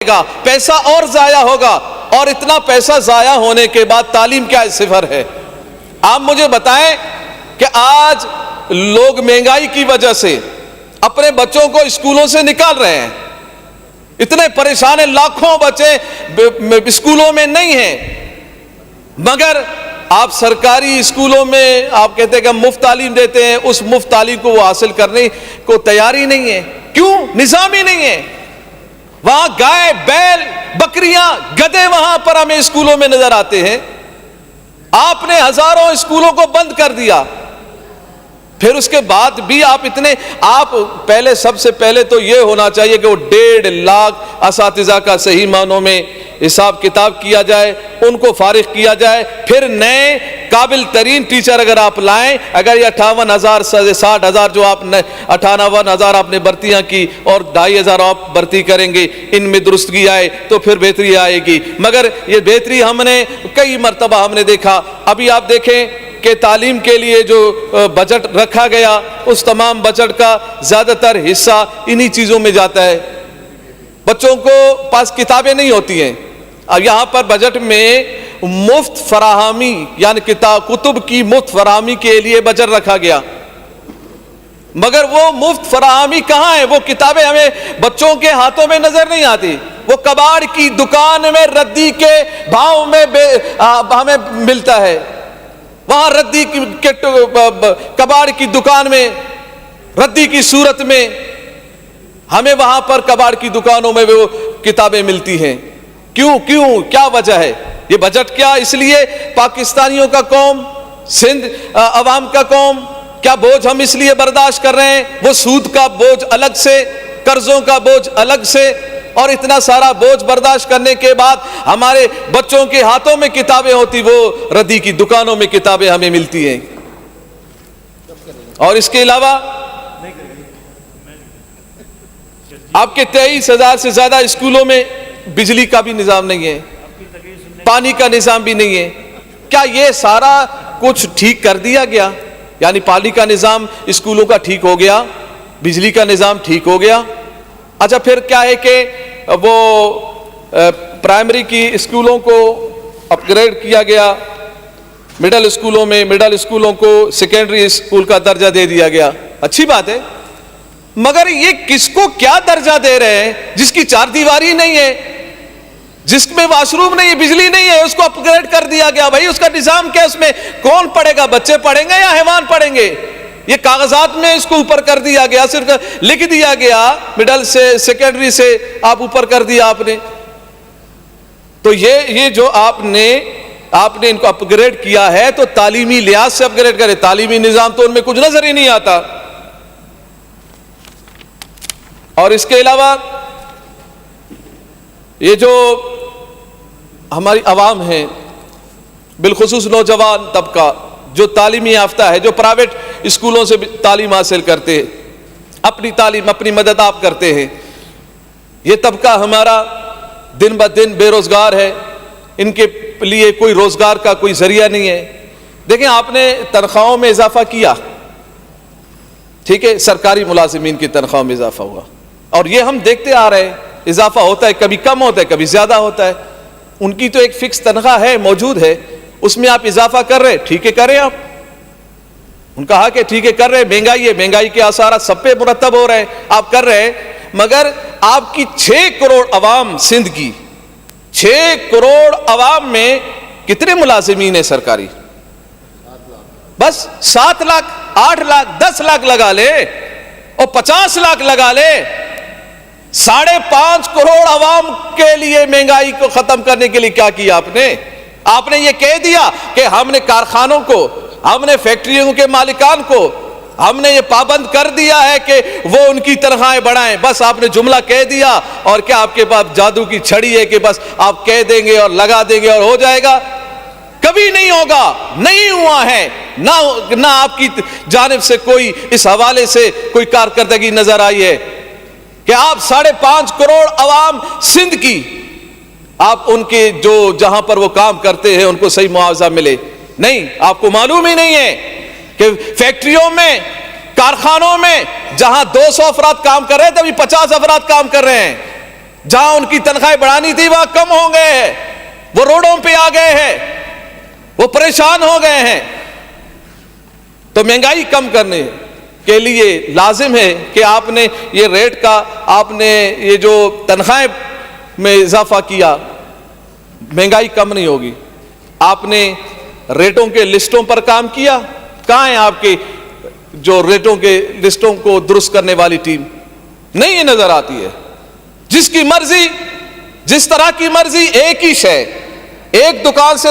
گا، پیسہ اور ضائع ہوگا، اور اتنا پیسہ ضائع ہونے کے بعد تعلیم کیا صفر ہے؟ آپ مجھے بتائیں کہ آج لوگ مہنگائی کی وجہ سے اپنے بچوں کو اسکولوں سے نکال رہے ہیں، اتنے پریشان ہیں، لاکھوں بچے اسکولوں میں نہیں ہیں، مگر آپ سرکاری اسکولوں میں آپ کہتے ہیں کہ ہم مفت تعلیم دیتے ہیں، اس مفت تعلیم کو وہ حاصل کرنے کو تیاری نہیں ہے۔ کیوں؟ نظام ہی نہیں ہے۔ وہاں گائے، بیل، بکریاں، گدھے وہاں پر ہمیں اسکولوں میں نظر آتے ہیں۔ آپ نے ہزاروں اسکولوں کو بند کر دیا، پھر اس کے بعد بھی آپ پہلے، سب سے پہلے تو یہ ہونا چاہیے کہ وہ 1.5 لاکھ اساتذہ کا صحیح معنوں میں حساب کتاب کیا جائے، ان کو فارغ کیا جائے، پھر نئے قابل ترین ٹیچر اگر آپ لائیں، اگر یہ 58,000 سے 60,000 جو آپ نے 58,000 آپ نے بھرتیاں کی اور 2,500 آپ بھرتی کریں گے، ان میں درستگی آئے تو پھر بہتری آئے گی۔ مگر یہ بہتری ہم نے کئی مرتبہ ہم نے دیکھا۔ ابھی آپ دیکھیں کہ تعلیم کے لیے جو بجٹ رکھا گیا، اس تمام بجٹ کا زیادہ تر حصہ انہی چیزوں میں جاتا ہے۔ بچوں کو پاس کتابیں نہیں ہوتی ہیں، اور یہاں پر بجٹ میں مفت فراہمی یعنی کتب کی مفت فراہمی کے لیے بجٹ رکھا گیا، مگر وہ مفت فراہمی کہاں ہے؟ وہ کتابیں ہمیں بچوں کے ہاتھوں میں نظر نہیں آتی، وہ کباڑ کی دکان میں ردی کے بھاؤ میں ہمیں ملتا ہے۔ وہاں ردی کے کباڑ کی دکان میں ردی کی صورت میں ہمیں وہاں پر کباڑ کی دکانوں میں وہ کتابیں ملتی ہیں۔ کیوں کیا وجہ ہے؟ یہ بجٹ کیا اس لیے پاکستانیوں کا قوم، سندھ عوام کا قوم کیا بوجھ ہم اس لیے برداشت کر رہے ہیں؟ وہ سود کا بوجھ الگ سے، قرضوں کا بوجھ الگ سے، اور اتنا سارا بوجھ برداشت کرنے کے بعد ہمارے بچوں کے ہاتھوں میں کتابیں ہوتی، وہ ردی کی دکانوں میں کتابیں ہمیں ملتی ہیں۔ اور اس کے علاوہ آپ کے 23,000 سے زیادہ اسکولوں میں بجلی کا بھی نظام نہیں ہے، پانی کا نظام بھی نہیں ہے۔ کیا یہ سارا کچھ ٹھیک کر دیا گیا؟ یعنی پانی کا نظام اسکولوں کا ٹھیک ہو گیا، بجلی کا نظام ٹھیک ہو گیا۔ اچھا پھر کیا ہے کہ وہ پرائمری کی اسکولوں کو اپ گریڈ کیا گیا، مڈل اسکولوں کو سیکنڈری اسکول کا درجہ دے دیا گیا، اچھی بات ہے، مگر یہ کس کو کیا درجہ دے رہے ہیں؟ جس کی چار دیواری نہیں ہے، جس میں واش روم نہیں ہے، بجلی نہیں ہے، اس کو اپ گریڈ کر دیا گیا۔ بھائی اس کا نظام کیا؟ اس میں کون پڑھے گا؟ بچے پڑھیں گے یا حیوان پڑھیں گے؟ یہ کاغذات میں اس کو اوپر کر دیا گیا، صرف لکھ دیا گیا، مڈل سے سیکنڈری سے آپ اوپر کر دیا آپ نے۔ تو یہ جو آپ نے ان کو اپ گریڈ کیا ہے تو تعلیمی لحاظ سے اپ گریڈ کرے، تعلیمی نظام تو ان میں کچھ نظر ہی نہیں آتا۔ اور اس کے علاوہ یہ جو ہماری عوام ہے، بالخصوص نوجوان طبقہ جو تعلیمی یافتہ ہے، جو پرائیویٹ اسکولوں سے تعلیم حاصل کرتے ہیں، اپنی تعلیم اپنی مدد آپ کرتے ہیں، یہ طبقہ ہمارا دن بہ دن بے روزگار ہے، ان کے لیے کوئی روزگار کا کوئی ذریعہ نہیں ہے۔ دیکھیں آپ نے تنخواہوں میں اضافہ کیا، ٹھیک ہے، سرکاری ملازمین کی تنخواہوں میں اضافہ ہوا، اور یہ ہم دیکھتے آ رہے ہیں، اضافہ ہوتا ہے، کبھی کم ہوتا ہے، کبھی زیادہ ہوتا ہے۔ ان کی تو ایک فکس تنخواہ ہے، موجود ہے، اس میں آپ اضافہ کر رہے، ٹھیک ہے کریں آپ، ان کا حق ہے، ٹھیک ہے کر رہے، مہنگائی ہے، مہنگائی کے آثارات سب پہ مرتب ہو رہے ہیں، آپ کر رہے ہیں، مگر آپ کی 6 کروڑ عوام سندھ کی 6 کروڑ عوام میں کتنے ملازمین ہیں سرکاری؟ بس 7 لاکھ 8 لاکھ 10 لاکھ لگا لے اور 50 لاکھ لگا لے، 5.5 کروڑ عوام کے لیے مہنگائی کو ختم کرنے کے لیے کیا کیا آپ نے یہ کہہ دیا کہ ہم نے کارخانوں کو، ہم نے فیکٹریوں کے مالکان کو ہم نے یہ پابند کر دیا ہے کہ وہ ان کی تنخواہیں بڑھائیں، بس آپ نے جملہ کہہ دیا، اور کیا آپ کے پاس جادو کی چھڑی ہے کہ بس آپ کہہ دیں گے اور لگا دیں گے اور ہو جائے گا؟ کبھی نہیں ہوگا، نہیں ہوا ہے، نہ آپ کی جانب سے کوئی اس حوالے سے کوئی کارکردگی نظر آئی ہے کہ آپ 5.5 کروڑ عوام سندھ کی، آپ ان کے جو جہاں پر وہ کام کرتے ہیں ان کو صحیح معاوضہ ملے۔ نہیں، آپ کو معلوم ہی نہیں ہے کہ فیکٹریوں میں، کارخانوں میں جہاں 200 افراد کام کر رہے ہیں تبھی 50 افراد کام کر رہے ہیں، جہاں ان کی تنخواہیں بڑھانی تھی وہاں کم ہو گئے ہیں، وہ روڈوں پہ آ گئے ہیں، وہ پریشان ہو گئے ہیں۔ تو مہنگائی کم کرنے کے لیے لازم ہے کہ آپ نے یہ ریٹ کا، آپ نے یہ جو تنخواہیں میں اضافہ کیا، مہنگائی کم نہیں ہوگی۔ آپ نے ریٹوں کے لسٹوں پر کام کیا، کہاں ہیں آپ کے جو ریٹوں کے لسٹوں کو درست کرنے والی ٹیم؟ نہیں یہ نظر آتی ہے۔ جس کی مرضی، جس طرح کی مرضی، ایک ہی شے ایک دکان سے